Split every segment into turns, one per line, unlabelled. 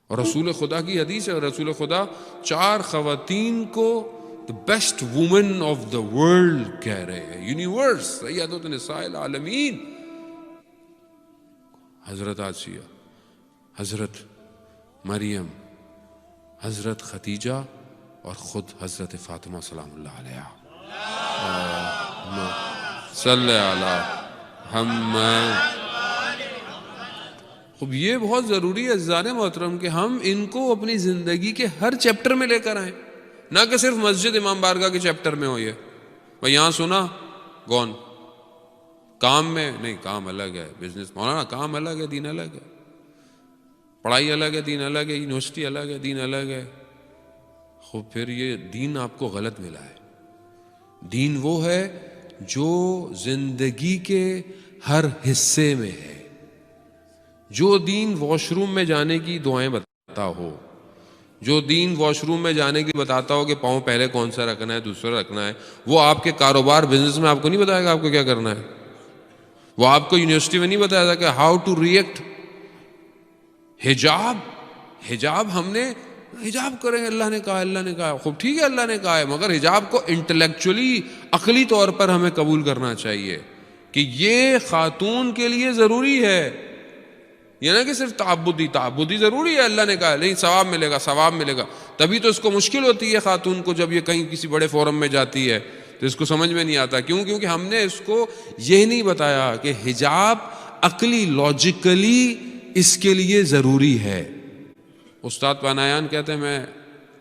اور رسول خدا کی حدیث ہے، رسول خدا 4 خواتین کو the best woman of the world کہہ رہے ہیں، یونیورس، سیدۃ نساء العالمین، حضرت آسیہ، حضرت مریم، حضرت خدیجہ اور خود حضرت فاطمہ سلام اللہ علیہا۔ صلی علی محمد۔ خب یہ بہت ضروری ہے عزیزان محترم کہ ہم ان کو اپنی زندگی کے ہر چیپٹر میں لے کر آئیں، نہ کہ صرف مسجد امام بارگاہ کے چیپٹر میں ہو۔ یہ بھائی یہاں سنا گون کام میں نہیں، کام الگ ہے، بزنس مولانا کام الگ ہے، دین الگ ہے، پڑھائی الگ ہے، دین الگ ہے، یونیورسٹی الگ ہے، دین الگ ہے۔ خب پھر یہ دین آپ کو غلط ملا ہے۔ دین وہ ہے جو زندگی کے ہر حصے میں ہے، جو دین واش روم میں جانے کی دعائیں بتاتا ہو، جو دین واش روم میں جانے کی بتاتا ہو کہ پاؤں پہلے کون سا رکھنا ہے، دوسرا رکھنا ہے، وہ آپ کے کاروبار بزنس میں آپ کو نہیں بتائے گا آپ کو کیا کرنا ہے۔ وہ آپ کو یونیورسٹی میں نہیں بتایا گا کہ ہاؤ ٹو ریئیکٹ۔ حجاب ہم نے حجاب کریں، اللہ نے کہا، اللہ نے کہا، خوب ٹھیک ہے اللہ نے کہا ہے، مگر حجاب کو انٹلیکچولی عقلی طور پر ہمیں قبول کرنا چاہیے کہ یہ خاتون کے لیے ضروری ہے، یہ نہ کہ صرف تعبدی ضروری ہے، اللہ نے کہا نہیں ثواب ملے گا، ثواب ملے گا۔ تبھی تو اس کو مشکل ہوتی ہے خاتون کو جب یہ کہیں کسی بڑے فورم میں جاتی ہے تو اس کو سمجھ میں نہیں آتا، کیونکہ ہم نے اس کو یہ نہیں بتایا کہ حجاب عقلی لاجیکلی اس کے لیے ضروری ہے۔ استاد پانایان کہتے ہیں میں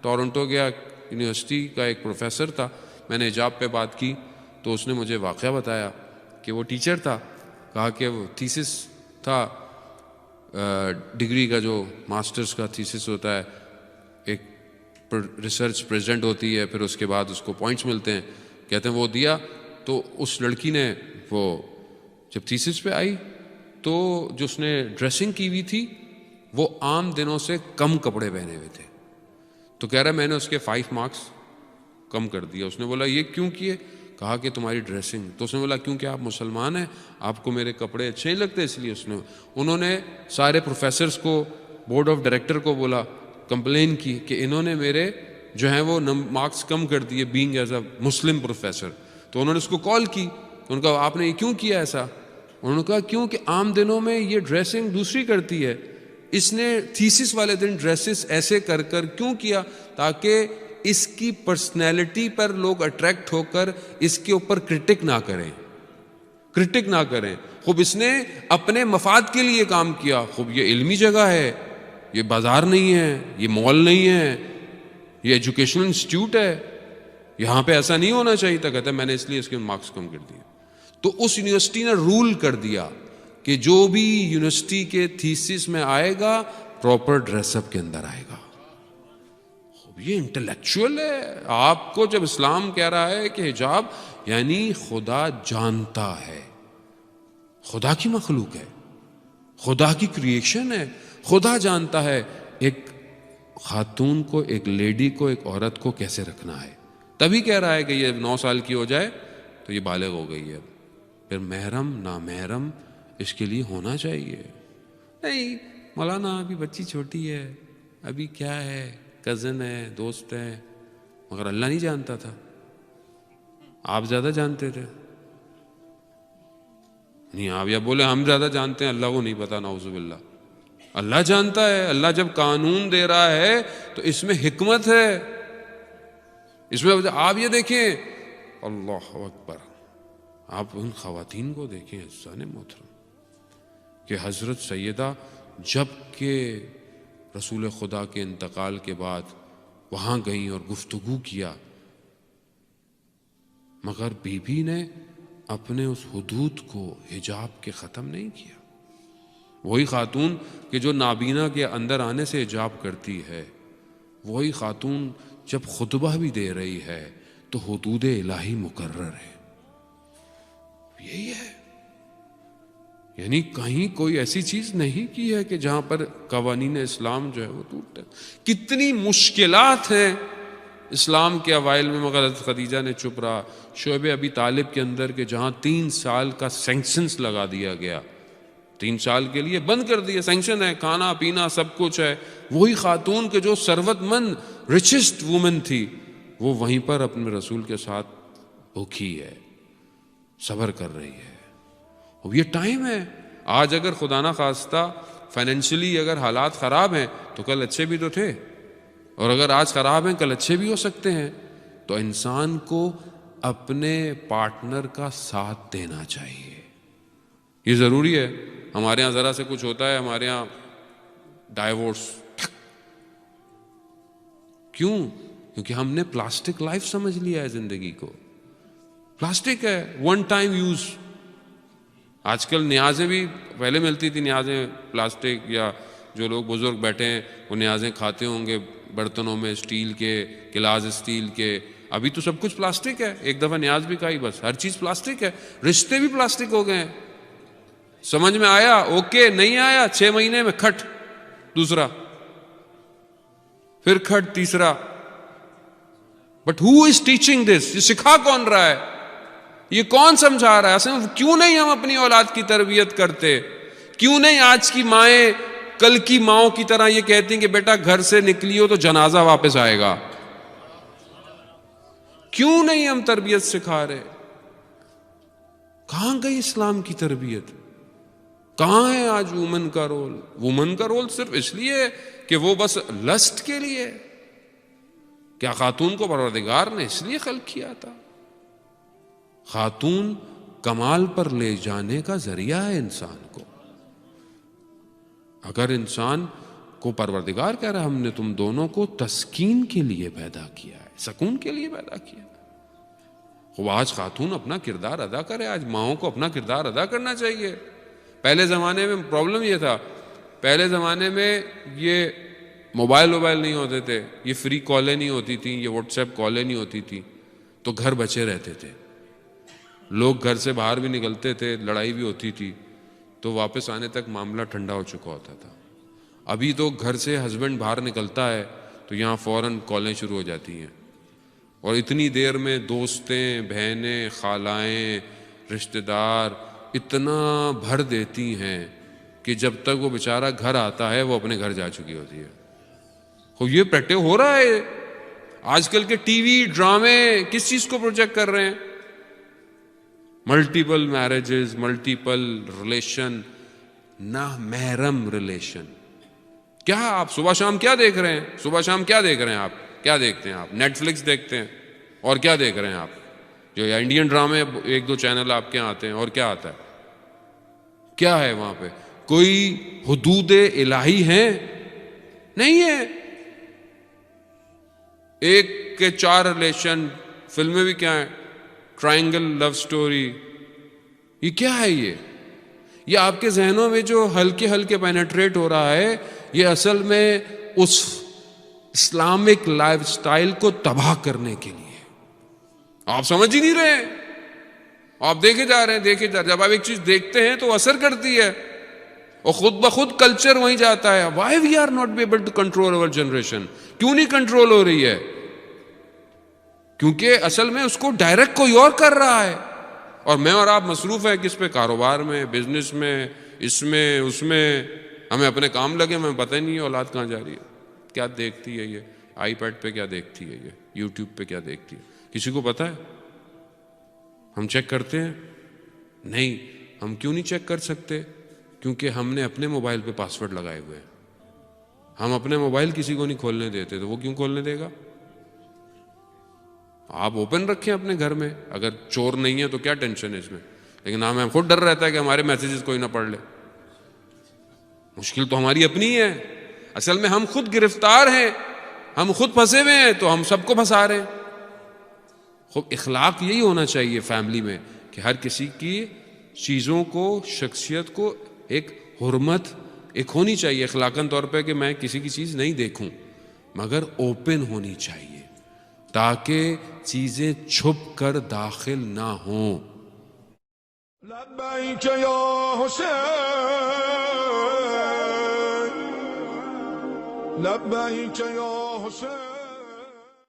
ٹورنٹو گیا، یونیورسٹی کا ایک پروفیسر تھا، میں نے حجاب پہ بات کی تو اس نے مجھے واقعہ بتایا کہ وہ ٹیچر تھا، کہا کہ وہ تھیسس تھا، ڈگری کا جو ماسٹرز کا تھیسس ہوتا ہے، ایک ریسرچ پریزنٹ ہوتی ہے، پھر اس کے بعد اس کو پوائنٹس ملتے ہیں، کہتے ہیں وہ دیا تو اس لڑکی نے وہ جب تھیسس پہ آئی تو جو اس نے ڈریسنگ کی ہوئی تھی وہ عام دنوں سے کم کپڑے پہنے ہوئے تھے، تو کہہ رہا میں نے اس کے 5 مارکس کم کر دیا۔ اس نے بولا یہ کیوں کیے؟ کہا کہ تمہاری ڈریسنگ۔ تو اس نے بولا کیونکہ آپ مسلمان ہیں، آپ کو میرے کپڑے اچھے نہیں لگتے اس لیے۔ انہوں نے سارے پروفیسرز کو، بورڈ آف ڈائریکٹر کو بولا، کمپلین کی کہ انہوں نے میرے جو ہیں وہ مارکس کم کر دیے being as a Muslim professor. تو انہوں نے اس کو کال کی، ان کا آپ نے یہ کیوں کیا ایسا؟ انہوں نے کہا کیونکہ عام دنوں میں یہ ڈریسنگ دوسری کرتی ہے، اس نے تھیسس والے دن ڈریسز ایسے کر کیوں کیا؟ تاکہ اس کی پرسنالٹی پر لوگ اٹریکٹ ہو کر اس کے اوپر کرٹک نہ کریں۔ خوب اس نے اپنے مفاد کے لیے کام کیا۔ خوب یہ علمی جگہ ہے، یہ بازار نہیں ہے، یہ مال نہیں ہے، یہ ایجوکیشنل انسٹیٹیوٹ ہے، یہاں پہ ایسا نہیں ہونا چاہیے تھا۔ کہتا ہے میں نے اس لیے اس کے مارکس کم کر دیے۔ تو اس یونیورسٹی نے رول کر دیا کہ جو بھی یونیورسٹی کے تھیسس میں آئے گا پراپر ڈریس اپ کے اندر آئے گا۔ یہ انٹلیکچوئل ہے۔ آپ کو جب اسلام کہہ رہا ہے کہ حجاب یعنی خدا جانتا ہے، خدا کی مخلوق ہے، خدا کی کریشن ہے، خدا جانتا ہے ایک خاتون کو، ایک لیڈی کو، ایک عورت کو کیسے رکھنا ہے۔ تبھی کہہ رہا ہے کہ یہ 9 سال کی ہو جائے تو یہ بالغ ہو گئی ہے، پھر محرم نامحرم اس کے لیے ہونا چاہیے۔ نہیں مولانا ابھی بچی چھوٹی ہے، ابھی کیا ہے، کزن ہے، دوست ہے، مگر اللہ نہیں جانتا تھا، آپ زیادہ جانتے تھے۔ نہیں آپ یا بولے ہم زیادہ جانتے ہیں، اللہ کو نہیں پتا، نعوذ باللہ۔ اللہ جانتا ہے۔ اللہ جب قانون دے رہا ہے تو اس میں حکمت ہے، اس میں آپ یہ دیکھیں، اللہ اکبر، آپ ان خواتین کو دیکھیں عزیزان محترم کہ حضرت سیدہ جب کہ رسول خدا کے انتقال کے بعد وہاں گئیں اور گفتگو کیا، مگر بی بی نے اپنے اس حدود کو، حجاب کے ختم نہیں کیا۔ وہی خاتون کہ جو نابینا کے اندر آنے سے حجاب کرتی ہے، وہی خاتون جب خطبہ بھی دے رہی ہے تو حدود الہی مقرر ہے۔ یہی ہے، یعنی کہیں کوئی ایسی چیز نہیں کی ہے کہ جہاں پر قوانین اسلام جو ہے وہ ٹوٹتے۔ کتنی مشکلات ہیں اسلام کے اوائل میں، مگر حضرت خدیجہ نے چپ رہا۔ شعب ابی طالب کے اندر کہ جہاں 3 سال کا سینکشنز لگا دیا گیا، 3 سال کے لیے بند کر دیا، سینکشن ہے، کھانا پینا سب کچھ ہے. وہی خاتون کے جو ثروت مند ریچسٹ وومن تھی وہ وہیں پر اپنے رسول کے ساتھ بھوکھی ہے، صبر کر رہی ہے. اب یہ ٹائم ہے. آج اگر خدا نہ خواستہ فائنینشلی اگر حالات خراب ہیں تو کل اچھے بھی تو تھے، اور اگر آج خراب ہیں کل اچھے بھی ہو سکتے ہیں. تو انسان کو اپنے پارٹنر کا ساتھ دینا چاہیے، یہ ضروری ہے. ہمارے ہاں ذرا سے کچھ ہوتا ہے، ہمارے ہاں ڈائیورس. کیوں؟ کیونکہ ہم نے پلاسٹک لائف سمجھ لیا ہے زندگی کو. پلاسٹک ہے، ون ٹائم یوز. آج کل نیازیں بھی پہلے ملتی تھی، نیازیں پلاسٹک، یا جو لوگ بزرگ بیٹھے ہیں وہ نیازیں کھاتے ہوں گے برتنوں میں، اسٹیل کے گلاس اسٹیل کے. ابھی تو سب کچھ پلاسٹک ہے. ایک دفعہ نیاز بھی کھائی، بس ہر چیز پلاسٹک ہے. رشتے بھی پلاسٹک ہو گئے ہیں. سمجھ میں آیا اوکے، نہیں آیا 6 مہینے میں کھٹ دوسرا، پھر کھٹ تیسرا. But who is teaching this? یہ سکھا کون رہا ہے؟ یہ کون سمجھا رہا ہے؟ اصل میں کیوں نہیں ہم اپنی اولاد کی تربیت کرتے؟ کیوں نہیں آج کی مائیں کل کی ماؤں کی طرح یہ کہتی ہیں کہ بیٹا گھر سے نکلی ہو تو جنازہ واپس آئے گا؟ کیوں نہیں ہم تربیت سکھا رہے؟ کہاں گئی اسلام کی تربیت؟ کہاں ہے آج وومن کا رول؟ وومن کا رول صرف اس لیے کہ وہ بس لسٹ کے لیے. کیا خاتون کو پروردگار نے اس لیے خلق کیا تھا؟ خاتون کمال پر لے جانے کا ذریعہ ہے انسان کو. اگر انسان کو پروردگار کہہ رہا ہے ہم نے تم دونوں کو تسکین کے لیے پیدا کیا ہے، سکون کے لیے پیدا کیا ہے. وہ آج خاتون اپنا کردار ادا کرے. آج ماؤں کو اپنا کردار ادا کرنا چاہیے. پہلے زمانے میں پرابلم یہ تھا، پہلے زمانے میں یہ موبائل نہیں ہوتے تھے، یہ فری کالیں نہیں ہوتی تھیں، یہ واٹس ایپ کالیں نہیں ہوتی تھیں، تو گھر بچے رہتے تھے. لوگ گھر سے باہر بھی نکلتے تھے، لڑائی بھی ہوتی تھی تو واپس آنے تک معاملہ ٹھنڈا ہو چکا ہوتا تھا. ابھی تو گھر سے ہسبینڈ باہر نکلتا ہے تو یہاں فوراً کالیں شروع ہو جاتی ہیں، اور اتنی دیر میں دوستیں، بہنیں، خالائیں، رشتہ دار اتنا بھر دیتی ہیں کہ جب تک وہ بیچارہ گھر آتا ہے وہ اپنے گھر جا چکی ہوتی ہے. یہ پریکٹس ہو رہا ہے. آج کل کے ٹی وی ڈرامے کس چیز کو پروجیکٹ کر رہے ہیں؟ ملٹیپل میرجز، ملٹیپل ریلیشن، نامحرم ریلیشن. کیا آپ صبح شام کیا دیکھ رہے ہیں؟ صبح شام کیا دیکھ رہے ہیں آپ؟ کیا دیکھتے ہیں آپ؟ نیٹ فلکس دیکھتے ہیں. اور کیا دیکھ رہے ہیں آپ؟ جو انڈین ڈرامے 1-2 چینل آپ کے آتے ہیں. اور کیا آتا ہے؟ کیا ہے وہاں پہ؟ کوئی حدود الہی ہیں؟ نہیں ہے. 1 کے 4 ریلیشن. فلمیں بھی کیا ہیں؟ ٹرائنگل لو سٹوری. یہ کیا ہے؟ یہ آپ کے ذہنوں میں جو ہلکے ہلکے پینیٹریٹ ہو رہا ہے، یہ اصل میں اس اسلامک لائف سٹائل کو تباہ کرنے کے لیے. آپ سمجھ ہی نہیں رہے. آپ دیکھے جا رہے ہیں. جب آپ ایک چیز دیکھتے ہیں تو اثر کرتی ہے اور خود بخود کلچر وہیں جاتا ہے. Why we are not be able to control over generation? کیوں نہیں کنٹرول ہو رہی ہے؟ کیونکہ اصل میں اس کو ڈائریکٹ کوئی اور کر رہا ہے، اور میں اور آپ مصروف ہیں کس پہ؟ کاروبار میں، بزنس میں، اس میں. ہمیں اپنے کام لگے، ہمیں پتہ ہی نہیں ہے اولاد کہاں جا رہی ہے، کیا دیکھتی ہے، یہ آئی پیڈ پہ کیا دیکھتی ہے، یہ یوٹیوب پہ کیا دیکھتی ہے. کسی کو پتہ ہے؟ ہم چیک کرتے ہیں؟ نہیں. ہم کیوں نہیں چیک کر سکتے؟ کیونکہ ہم نے اپنے موبائل پہ پاسورڈ لگائے ہوئے ہیں. ہم اپنے موبائل کسی کو نہیں کھولنے دیتے، تو وہ کیوں کھولنے دے گا؟ آپ اوپن رکھیں اپنے گھر میں. اگر چور نہیں ہے تو کیا ٹینشن ہے اس میں؟ لیکن ہمیں خود ڈر رہتا ہے کہ ہمارے میسیجز کوئی نہ پڑھ لے. مشکل تو ہماری اپنی ہے. اصل میں ہم خود گرفتار ہیں، ہم خود پھنسے ہوئے ہیں، تو ہم سب کو پھنسا رہے ہیں. خود اخلاق یہی ہونا چاہیے فیملی میں کہ ہر کسی کی چیزوں کو، شخصیت کو ایک حرمت ایک ہونی چاہیے اخلاقاً طور پہ، کہ میں کسی کی چیز نہیں دیکھوں، مگر اوپن ہونی چاہیے تاکہ چیزیں چھپ کر داخل نہ ہوں.
لبیک یا حسین، لبیک یا حسین.